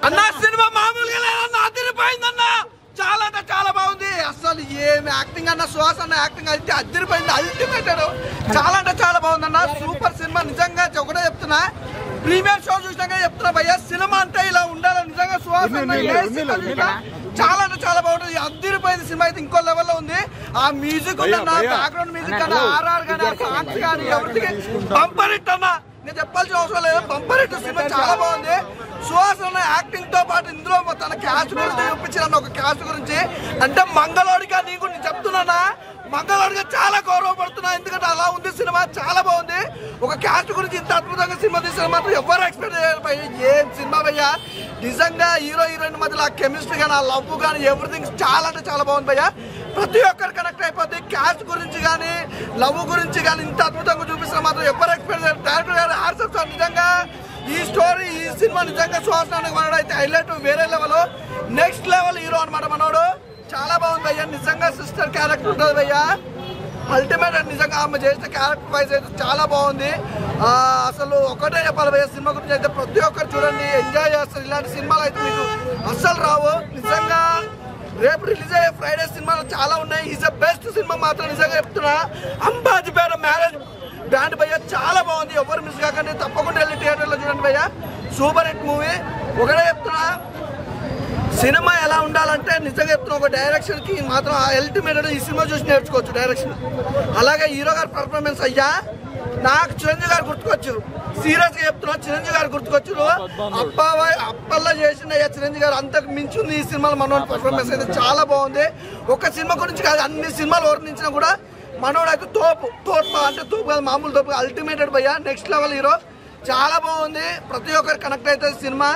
అన్న సినిమా మామూలుగా లేదన్న, అదిరిపోయిందన్న. చాలా అంటే చాలా బాగుంది. అసలు ఏమి యాక్టింగ్ అన్న, సుహాస్ అన్న యాక్టింగ్ అయితే అదిరిపోయింది, అల్టిమేట్. చాలా అంటే చాలా బాగుందన్న, సూపర్ సినిమా. నిజంగా ఒకటే చెప్తున్నా, ప్రీమియర్ షో చూసినాక చెప్తున్నా భయ్యా, సినిమా అంటే ఇలా ఉండాలి. నిజంగా సుహాస్ అన్న చాలా అంటే చాలా బాగుంటుంది, అదిరిపోయింది సినిమా అయితే. ఇంకో లెవెల్లో ఉంది. ఆ మ్యూజిక్ ఉందన్న, బ్యాక్గ్రౌండ్ మ్యూజిక్ కానీ, ఆర్ఆర్ కానీ, ఆ సాంగ్స్ కానీ, ఎవరికి బంపర్ హిట్ అన్న. నేను చెప్పాల్సిన అవసరం లేదు, బంపర్ హిట్ సినిమా. చాలా బాగుంది. సుహాస్ అన్న యాక్టింగ్ తో పాటు ఇందులో తన క్యాస్ట్ గురించి చూపించారన్న, ఒక క్యాస్ట్ గురించి. అంటే మంగళవాడిగా నీకు నేను చెప్తున్నానా, మంగళవాడిగా చాలా గౌరవపడుతున్నా. ఎందుకంటే అలా ఉంది సినిమా, చాలా బాగుంది. ఒక క్యాస్ట్ గురించి ఇంత అద్భుతంగా సినిమా తీసిన మాత్రం ఎవరు ఎక్స్పెక్ట్ చేయరు. ఏం సినిమా భయ్యా, నిజంగా హీరో హీరోయిన్ మధ్యలో ఆ కెమిస్ట్రీ కానీ, ఆ లవ్ కానీ, ఎవ్రీథింగ్ చాలా అంటే చాలా బాగుంది భయ్యా. ప్రతి ఒక్కరు కనెక్ట్ అయిపోద్ది. క్యాస్ట్ గురించి కానీ, లవ్ గురించి కానీ ఇంత అద్భుతంగా చూపిస్తున్న మాత్రం ఎవరు ఎక్స్పెక్ట్ చేయరు. డైరెక్టర్ గారు ఆర్సెప్ట్ నిజంగా ఈ స్టోరీ, ఈ సినిమా నిజంగా సుహాస్ మనోడు అయితే హైలైట్, వేరే లెవెల్, నెక్స్ట్ లెవెల్ హీరో అనమాట మనోడు. చాలా బాగుంది భయ్యా. నిజంగా సిస్టర్ క్యారెక్టర్ ఉంటుంది భయ్యా, అల్టిమేట్. నిజంగా ఆమె చేసిన క్యారెక్టర్ వైజ్ అయితే చాలా బాగుంది. అసలు ఒకటే చెప్పాలి భయ్యా, సినిమా గురించి అయితే ప్రతి ఒక్కరు చూడండి, ఎంజాయ్ చేస్తారు. ఇలాంటి సినిమాలు అయితే మీకు అస్సలు రావు. నిజంగా రేపు రిలీజ్ అయ్యే ఫ్రైడే సినిమాలు చాలా ఉన్నాయి. ఈజ్ ద బెస్ట్ సినిమా మాత్రం నిజంగా చెప్తున్నా. అంబాజీపేట మ్యారేజ్ బ్యాండ్ భయ్యా చాలా బాగుంది, ఎవరు మిస్ కాకండి, తప్పకుండా వెళ్ళి థియేటర్లో చూడండి భయ్యా. Super hit movie. ఒకటే చెప్తున్నా, సినిమా ఎలా ఉండాలంటే నిజంగా చెప్తున్నా, ఒక డైరెక్షన్ కి మాత్రం అల్టిమేట్. ఈ సినిమా చూసి నేర్చుకోవచ్చు డైరెక్షన్. అలాగే హీరో గారి పర్ఫార్మెన్స్ అయ్యా, నాకు చిరంజీవి గారు గుర్తుకొచ్చు. సీరియస్ గా చెప్తున్నా, చిరంజీవి గారు గుర్తుకొచ్చు. అప్పల్లో చేసిన అయ్యా చిరంజీవి గారు, అంతకు మించింది ఈ సినిమాలో మనోడి పర్ఫార్మెన్స్ అయితే చాలా బాగుంది. ఒక సినిమా గురించి కాదు, అన్ని సినిమాలు వర్ణించినా కూడా మనోడు అయితే తోపు అంటే తోపు కాదు, మామూలు తోపు, అల్టిమేటెడ్ భయ్యా, నెక్స్ట్ లెవెల్ హీరో. చాలా బాగుంది, ప్రతి ఒక్కరు కనెక్ట్ అవుతుంది సినిమా.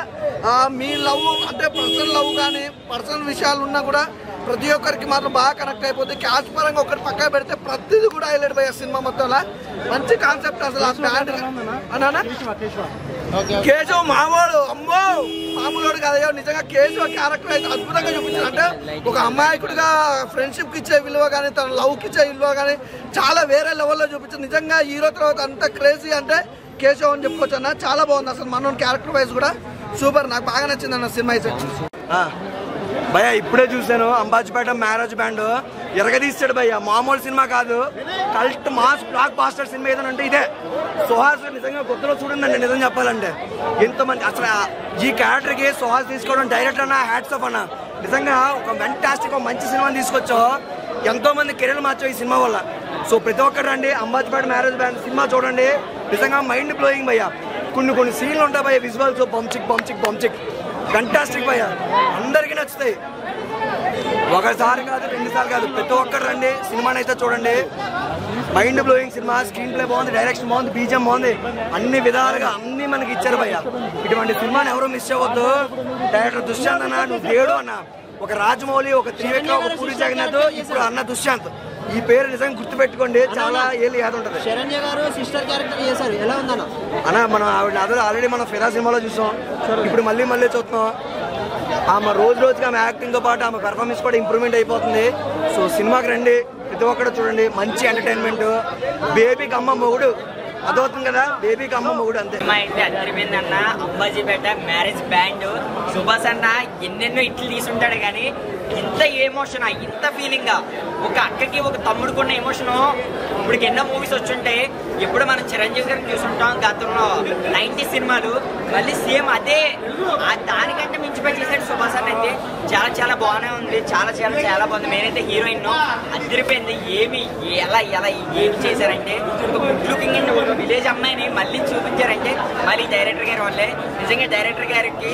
మీ లవ్ అంటే పర్సనల్ లవ్ కానీ, పర్సనల్ విషయాలు ఉన్నా కూడా ప్రతి ఒక్కరికి మాత్రం బాగా కనెక్ట్ అయిపోతుంది. క్యాస్ట్ పరంగా ఒకటి పక్క పెడితే ప్రతిది కూడా హైలైట్ పోయే సినిమా మొత్తంలో. మంచి కాన్సెప్ట్ అసలు. ఆ బ్యాండ్ అన్నా కేశవ్ మామూలు, అమ్మో మామూలు కాదయ్యో. నిజంగా కేశవ్ క్యారెక్టర్ అయితే అద్భుతంగా చూపించారు. అంటే ఒక అమాయకుడిగా ఫ్రెండ్షిప్కి ఇచ్చే విలువ కానీ, తన లవ్కి ఇచ్చే విలువ కానీ చాలా వేరే లెవెల్లో చూపించారు. నిజంగా హీరో తర్వాత అంత క్రేజీ అంటే కేశవ్ అని చెప్పుకోవచ్చు అన్న. చాలా బాగుంది అసలు, మనోని క్యారెక్టర్ వైజ్ కూడా సూపర్. నాకు బాగా నచ్చింది అన్న సినిమా అయితే భయ్యా. ఇప్పుడే చూశాను అంబాజీపేట మ్యారేజ్ బ్యాండ్, ఎరగదీస్తాడు భయ్యా, మామూలు సినిమా కాదు. Cult mass blockbuster cinema ఏదైనా అంటే ఇదే. సుహాస్ నిజంగా కొత్తలో చూడండి, నిజం చెప్పాలంటే ఎంతమంది అసలు ఈ క్యారెక్టర్కి సుహాస్ తీసుకోవడం డైరెక్టర్ అన్న హ్యాట్స్ ఆఫ్ అన్న. నిజంగా ఒక ఫెంటాస్టిక్ మంచి సినిమాని తీసుకొచ్చో, ఎంతో మంది కెరీర్ మార్చావు ఈ సినిమా వల్ల. సో ప్రతి ఒక్కరు రండి, అంబాజీపేట మ్యారేజ్ బ్యాండ్ సినిమా చూడండి. నిజంగా మైండ్ బ్లోయింగ్ భయ్యా. కొన్ని సీన్లు ఉంటాయి భయ్యా, విజువల్స్ బంచిక్ ఫెంటాస్టిక్ భయ్యా, అందరికీ నచ్చుతాయి. ఒకసారి కాదు, 2 సార్లు కాదు, ప్రతి ఒక్కరు రండి, సినిమాని అయితే చూడండి. Mind blowing cinema. Screen play బాగుంది, డైరెక్షన్ బాగుంది, బీజిఎం బాగుంది, అన్ని విధాలుగా అన్ని మనకి ఇచ్చారు భయ్యా. ఇటువంటి సినిమాని ఎవరూ మిస్ అవ్వద్దు. డైరెక్టర్ దుష్యంత్ అన్న, నువ్వు దేవుడు అన్న. ఒక రాజమౌళి, ఒక త్రివిక్ర, ఒక పూరి జగన్నాథ్, ఇప్పుడు అన్న దుష్యంత్. ఈ పేరు నిజంగా గుర్తు పెట్టుకోండి, చాలా ఏళ్ళు యాద ఉంటుంది. శరణ్య గారు సిస్టర్ క్యారెక్టర్ చేశారు, ఎలా ఉందన్న? అన్న మనం ఆల్రెడీ మనం ఫిరా సినిమాలో చూసాం, ఇప్పుడు మళ్ళీ చూస్తున్నాం. ఆమె రోజుగా ఆమె యాక్టింగ్తో పాటు ఆమె పెర్ఫార్మెన్స్ కూడా ఇంప్రూవ్మెంట్ అయిపోతుంది. సో సినిమాకి రండి, ప్రతి ఒక్కరు చూడండి, మంచి ఎంటర్టైన్మెంట్. బేబీకి అమ్మ మొగుడు అదవుతుంది కదా, బేబీకి అమ్మ మొగుడు అంతే. సినిమా అయితే అదిరిపోయిందన్న. Ambajipeta marriage band. సుభాష్ అన్న ఎన్నెన్నో ఇట్లు తీసుంటాడు కానీ ఇంత ఎమోషన్, ఇంత ఫీలింగ్, ఒక అక్కకి ఒక తమ్ముడుకున్న ఎమోషన్ ఇప్పటికి ఎన్నో మూవీస్ వచ్చుంటాయి. ఎప్పుడు మనం చిరంజీవి గారిని చూసుంటాం గతంలో 90 సినిమాలు, మళ్ళీ సేమ్ అదే దానికంటే మించిపోయి చేశాడు సుభాష్ అన్న. అయితే చాలా బాగానే ఉంది, చాలా బాగుంది. నేనైతే హీరోయిన్ అదిరిపోయింది. ఏమి చేశారంటే ఒక గుడ్ లుకింగ్ అండ్ ఒక విలేజ్ అమ్మాయిని మళ్ళీ చూపించారంటే మళ్ళీ డైరెక్టర్ గారి వల్లే. నిజంగా డైరెక్టర్ గారికి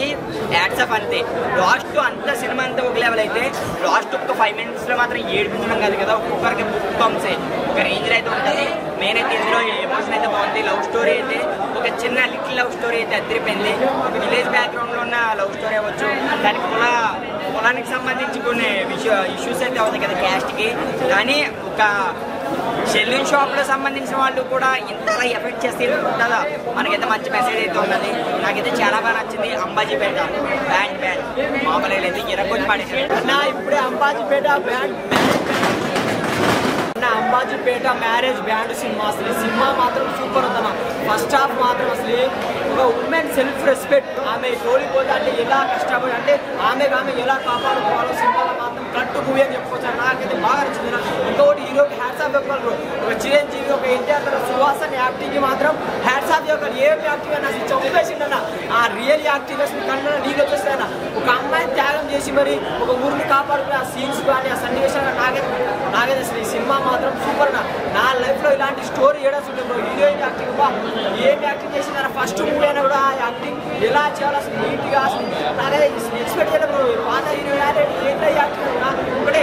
హ్యాట్స్ ఆఫ్. అంతే లాస్ట్ అంతా సినిమా అంతా ఒక లెవెల్ అయితే, లాస్ట్ ఒక 5 minutes లో మాత్రం ఏడిపించడం కాదు కదా, ఒక్కొక్కరికి బుక్ పంప్సే ఒక రేంజ్ అయితే ఉంటుంది. మెయిన్ అయితే ఇందులో ఎమోషన్ అయితే బాగుంది. లవ్ స్టోరీ అయితే ఒక చిన్న లిటిల్ లవ్ స్టోరీ అయితే అదిరిపోయింది. ఒక విలేజ్ బ్యాక్గ్రౌండ్ లో ఉన్న లవ్ స్టోరీ అవ్వచ్చు, దానికి పొలానికి సంబంధించి కొన్ని ఇష్యూస్ అయితే అవుతాయి కదా క్యాస్ట్ కి, కానీ ఒక సెలూన్ షాప్లో సంబంధించిన వాళ్ళు కూడా ఇంతలా ఎఫెక్ట్ చేస్తే ఉంటుందా, మనకైతే మంచి మెసేజ్ అయితే ఉన్నది. నాకైతే చాలా బాగా నచ్చింది. అంబాజీపేట బ్యాండ్ మామూలుగా లేదు, ఇరగొచ్చి పడేసాడు అన్న. ఇప్పుడే అంబాజీపేట మ్యారేజ్ బ్యాండ్ సినిమా, అసలు సినిమా మాత్రం సూపర్ ఉందన్న. ఫస్ట్ హాఫ్ మాత్రం అసలు ఒక ఉమెన్ సెల్ఫ్ రెస్పెక్ట్, ఆమె జోలిపోతే అంటే ఎలా కష్టపడి అంటే ఆమె ఎలా కాపాడుకోవాలో సినిమాలో మాత్రం కట్టు మూవీ అని చెప్పుకోవచ్చు. నాకైతే బాగా నచ్చింది. ఇంకొకటి హీరోకి హ్యాట్స్ ఆఫ్ చెప్పాలి. ఒక చిరంజీవి, ఒక ఎన్టీఆర్, సుహాసన్ యాక్టింగ్ మాత్రం హ్యాట్స్ ఆఫ్ చెప్పాలి. ఏం యాక్టింగ్ అన్న అసలు చంపేసిండన్న. ఆ రియల్ యాక్టింగ్ అసలు కన్నా నీళ్ళు వచ్చేస్తాయన్న. ఒక అమ్మాయిని త్యాగం చేసి మరి ఒక ఊరిని కాపాడుకునే ఆ సీన్స్ కానీ ఆ సన్నివేశాలు నాకైతే అసలు ఈ సినిమా మాత్రం సూపర్ అన్న. నా లైఫ్లో ఇలాంటి స్టోరీ ఏడాల్సి ఉంటుంది. హీరోయిన్ యాక్టింగ్ ఏం యాక్టింగ్ చేసిందన్న. ఫస్ట్ మూవీ అయినా కూడా ఆ యాక్టింగ్ ఎలా చేయాలి అసలు నీట్గా అసలు నాకైతే ఎక్స్పెక్ట్ చేయలేదు. పాత హీరోయిన్ ఏంటో యాక్టింగ్ ఒకటే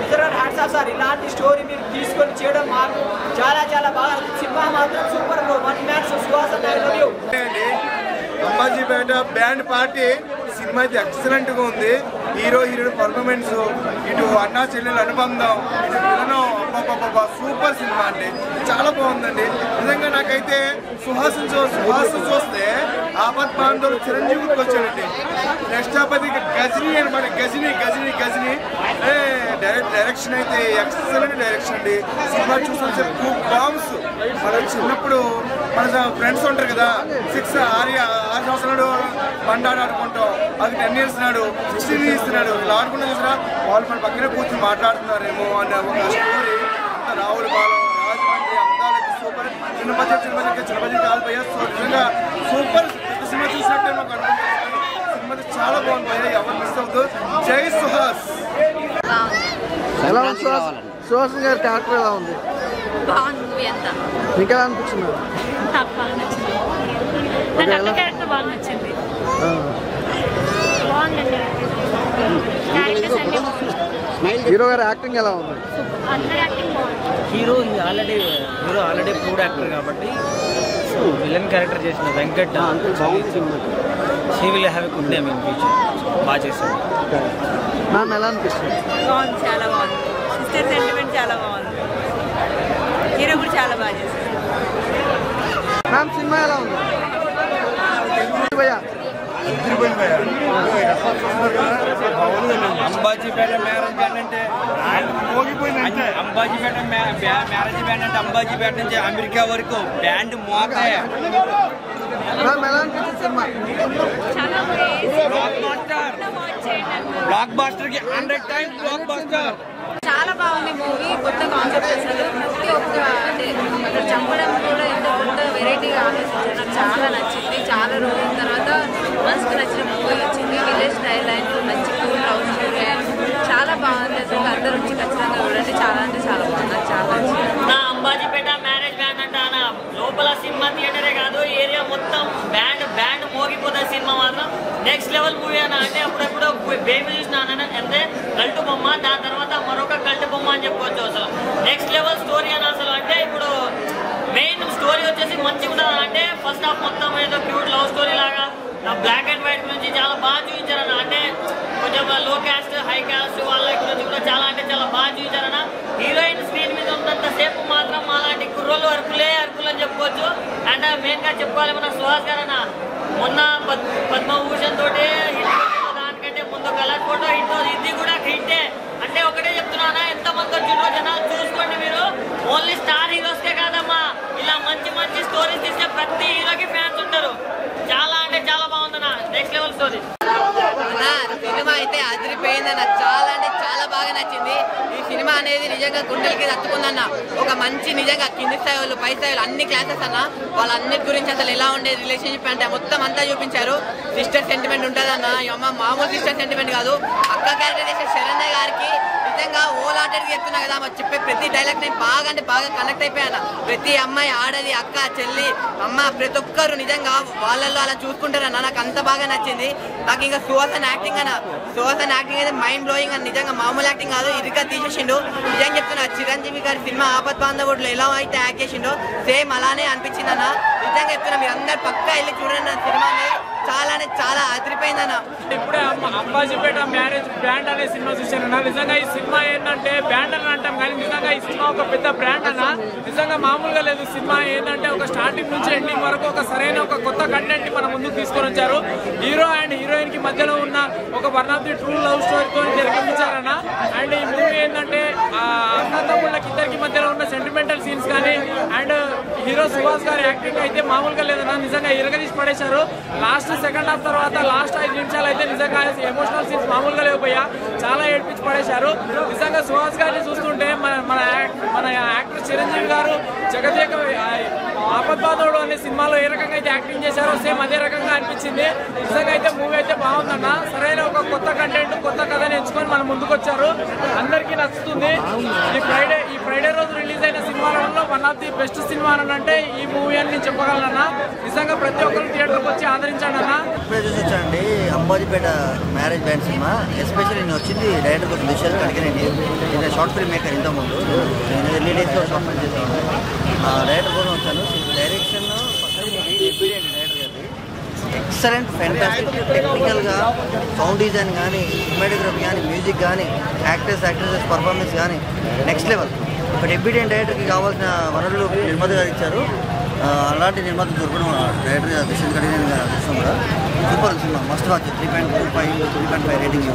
నిజంగా హ్యాట్స్ ఆఫ్ సార్. ఇలాంటి స్టోరీ మీరు తీసుకొని చేయడం మాకు చాలా చాలా బాగా. సినిమా మాత్రం super. 1 match Suhasan I love you. Ambajipeta band party cinema అయితే ఎక్సలెంట్ గా ఉంది. హీరోయిన్ పర్ఫార్మెన్స్, ఇటు అన్నా చెల్లెల అనుబంధం, ఇటు సూపర్ సినిమా అండి. చాలా బాగుందండి నిజంగా. నాకైతే సుహాసన్ చూస్తే ఆపత్ బాంధవులు చిరంజీవి వచ్చాడండి. నెక్స్ట్ ఆపది గజనీ అనమాట. గజనీ డైరెక్షన్ అయితే ఎక్సలెంట్ డైరెక్షన్ అండి. సినిమా చూసిన బాంబ్స్. మన చిన్నప్పుడు మన ఫ్రెండ్స్ ఉంటారు కదా, 6 సంవత్సరాలు బండాడు ఆడుకుంటాం, అది 10 years నాడు 16 ఇస్తున్నాడు. ఇలా ఆడుకుంటూ చూసినా వాళ్ళు మన పక్కనే కూర్చొని మాట్లాడుతున్నారేమో అనే ఒక స్టోరీ. రావుల బాలం, రాజమండ్రి అందాలకి సూపర్. చిన్న బడ్జెట్ కాదు భయ్యా. నిజంగా సూపర్ సినిమా చూసినట్టే మాకు అనుకుంటున్నాను. సినిమా చాలా బాగుంది భయ్యా, ఎవరు మిస్ అవుతుంది. జై సుహాస్. ఎలా ఉంది సుహాసన్ గారి క్యారెక్టర్ ఎలా ఉంది? బాగుంది మూవీ అంతా. మీకు ఎలా అనిపించింది? నాకు బాగా నచ్చింది. నాకు అక్క క్యారెక్టర్ బాగా నచ్చింది. బాగుందండి క్యారెక్టర్స్ అన్నీ బాగుంది. హీరో గారి యాక్టింగ్ ఎలా ఉంది? అందరి యాక్టింగ్ బాగుంది. హీరో ఆల్రెడీ ప్రూవ్డ్ యాక్టర్ కాబట్టి విలన్ క్యారెక్టర్ చేసిన Venkat she will have a good name in future. బాగా చేశాడు. మ్యామ్ ఎలా అనిపిస్తుంది? బాగుంది, చాలా బాగుంది. సిస్టర్ సెంటిమెంట్ చాలా బాగుంది. హీరో కూడా చాలా బాగా చేశారు. మ్యామ్ సినిమా ఎలా ఉంది? భయ్యా అంబాజీపేట మ్యారేజ్ బ్యాండ్ అంటే అంబాజీపేట నుంచి అమెరికా వరకు బ్యాండ్ మోతాయ. మ్యామ్ ఎలా అనిపించింది సినిమా? చాలా బ్లాక్ బాస్టర్ కి 100 times బ్లాక్ బాస్టర్. చాలా బాగుంది మూవీ. కొత్త కాన్సెప్ట్ అసలు ప్రతి ఒక్క అంటే అక్కడ చంపడం కూడా ఎంతో కొత్త వెరైటీగా ఆలోచించారు. నాకు చాలా నచ్చింది. చాలా రోజుల తర్వాత మనసుకు నచ్చిన మూవీ వచ్చింది. విలేజ్ స్టైల్ లైన్ మంచి కూల్ లవ్ స్టోరీ చాలా బాగుంది. అసలు అందరూ వచ్చి ఖచ్చితంగా చూడండి. చాలా అంటే చాలా బాగుంది. నాకు చాలా నచ్చింది. నా అంబాజీపేట మ్యారేజ్ బ్యాండ్ అంటే లోపల సినిమా థియేటరే కాదు, ఏరియా మొత్తం బ్యాండ్ మోగిపోతుంది. సినిమా మాత్రం నెక్స్ట్ లెవెల్ మూవీ అన్న. అంటే అప్పుడప్పుడు బేబీ చూసినా అంటే కల్టు బొమ్మ, దాని తర్వాత మరొక కల్టు బొమ్మ అని చెప్పుకోవచ్చు. అసలు నెక్స్ట్ లెవెల్ స్టోరీ అని అసలు. అంటే ఇప్పుడు మెయిన్ స్టోరీ వచ్చేసి మంచిగా ఉంటుంది. అంటే ఫస్ట్ హాఫ్ మొత్తం ఏదో క్యూట్ లవ్ స్టోరీ లాగా బ్లాక్ అండ్ వైట్ నుంచి చాలా బాగా చూపించారన్న. అంటే కొంచెం లో క్యాస్ట్ హై క్యాస్ట్ వాళ్ళ గురించి కూడా చాలా అంటే చాలా బాగా చూపించారన్న. హీరోయిన్ స్క్రీన్ మీద ఉన్నంత సేపు మాత్రం అలాంటి కుర్రోళ్ళు అరుకులు అని చెప్పుకోవచ్చు. అండ్ మెయిన్ గా చెప్పుకోవాలి మన సుహాస్ గారు అన్న. మొన్న పద్మభూషణ్ తోటి హిట్, దానికంటే ముందు కలర్ ఫోటో హిట్, ఇది కూడా హిట్టే. అంటే ఒకటే చెప్తున్నానా, ఎంతమంది వచ్చిండ్రో జనాలు చూసుకోండి మీరు. ఓన్లీ స్టార్ హీరోస్కే కాదమ్మా, ఇలా మంచి మంచి స్టోరీస్ తీసే ప్రతి హీరోకి ఫ్యాన్స్ ఉంటారు. చాలా అంటే చాలా బాగుందన్న. Next level story. సినిమా అయితే అదిరిపోయిందన్న. చాలా అంటే చాలా బాగా నచ్చింది. ఈ సినిమా అనేది నిజంగా గుండెలకి తట్టుకుందన్న. ఒక మంచి నిజంగా కింది స్థాయి వాళ్ళు పై స్థాయిలు అన్ని క్లాసెస్ అన్న, వాళ్ళన్నిటి గురించి అసలు ఎలా ఉండేది రిలేషన్షిప్ అంటే మొత్తం అంతా చూపించారు. సిస్టర్ సెంటిమెంట్ ఉంటుంది అన్న. మామూలు సిస్టర్ సెంటిమెంట్ కాదు. అక్క క్యారెక్టర్ చేసే శరణ్య గారికి నిజంగా ఓలాటెడ్గా చెప్తున్నా కదా, చెప్పే ప్రతి డైలాగ్ నేను బాగా అంటే బాగా కనెక్ట్ అయిపోయాను. ప్రతి అమ్మాయి ఆడది, అక్క చెల్లి అమ్మ ప్రతి ఒక్కరు నిజంగా వాళ్ళల్లో అలా చూసుకుంటారన్న. నాకు అంత బాగా నచ్చింది. నాకు ఇంకా సుహాసన్ యాక్టింగ్ అన్న, సుహాసన్ యాక్టింగ్ అయితే మైండ్ బ్లోయింగ్ అని. నిజంగా మామూలు యాక్టింగ్ కాదు, ఇదిగా తీసేసిండు. నిజంగా చెప్తున్నా, చిరంజీవి గారి సినిమా ఆపత్ బాంధవుడులో ఎలా అయితే యాక్ట్ చేసిండో సేమ్ అలానే అనిపించింది అన్న. నిజంగా చెప్తున్నా, మీరు అందరు పక్కా వెళ్ళి చూడండి సినిమాని. చాలా అంటే చాలా అదిరిపోయిందన్న. ఇప్పుడే అంబాజీపేట మ్యారేజ్ బ్యాండ్ అనే సినిమా చూశానన్న. నిజంగా ఈ సినిమా ఏంటంటే బ్యాండ్ అని అంటాం కానీ నిజంగా ఈ సినిమా ఒక పెద్ద బ్రాండ్ అన్న. నిజంగా మామూలుగా లేదు. సినిమా ఏంటంటే ఒక స్టార్టింగ్ నుంచి ఎండింగ్ వరకు ఒక సరైన ఒక కొత్త కంటెంట్ ని మన ముందుకు తీసుకొని వచ్చారు. హీరో అండ్ హీరోయిన్ కి మధ్యలో ఉన్న ఒక one of the true love స్టోరీతో జరిపించారన్న. అండ్ ఈ మూవీ ఏంటంటే అన్నదమ్ముళ్ళకి ఇద్దరికి మధ్యలో ఉన్న సెంటిమెంటల్ సీన్స్ కానీ అండ్ హీరో సుహాస్ గారి యాక్టింగ్ అయితే మామూలుగా లేదన్న. నిజంగా ఇరగదీసి పడేశారు. లాస్ట్ సెకండ్ హాఫ్ తర్వాత లాస్ట్ 5 నిమిషాలు అయితే నిజంగా ఎమోషనల్ సీన్స్ మామూలుగా లేకపోయా, చాలా ఏడ్పించి పడేశారు. నిజంగా సుహాస్ గారిని చూస్తుంటే మన యాక్టర్ చిరంజీవి గారు జగదేక ఆపద్బాధుడు అనే సినిమాలో ఏ రకంగా అయితే యాక్టింగ్ చేశారో సేమ్ అదే రకంగా అనిపించింది. నిజంగా అయితే మూవీ అయితే బాగుందన్న. సరైన ఒక కొత్త కంటెంట్ కొత్త కథని ఎంచుకొని మనం ముందుకు వచ్చారు. అందరికీ నచ్చుతుంది. ఈ ఫ్రైడే రోజు రిలీజ్ అయిన సినిమాలలో one of the best cinema అని అంటే ఈ మూవీ అని నేను చెప్పగలనన్నా. నిజంగా ప్రతి ఒక్కరు థియేటర్కి వచ్చి ఆదరించండి అన్న. ఇప్పుడే చూసి వచ్చానండి Ambajipeta marriage band cinema. Especially నేను వచ్చింది డైరెక్టర్ కోసం దిశాలు అడిగానండి. నేను షార్ట్ ఫిల్మ్ మేకర్ ఇంతకుముందు నేను ఎర్లీ డేస్లో షార్ట్ ఫిల్మ్ చేశాను. డైరెక్టర్ కోసం వచ్చాను. డైరెక్షన్ డైరెక్టర్ గారి ఎక్సలెంట్ ఫ్యాంటాస్టిక్. టెక్నికల్గా సౌండ్ డిజైన్ కానీ సినిమాటోగ్రఫీ కానీ మ్యూజిక్ కానీ యాక్ట్రెసెస్ పర్ఫార్మెన్స్ కానీ నెక్స్ట్ లెవెల్. ఒక డెబ్యూటెంట్ డైరెక్టర్కి కావాల్సిన వనరులు నిర్మాత గారు ఇచ్చారు. అలాంటి నిర్మాత దొరకడం డైరెక్టర్ గారు దిశ కడిగిన అదృష్టం కూడా. Super cinema, must watch. 3.25 rating.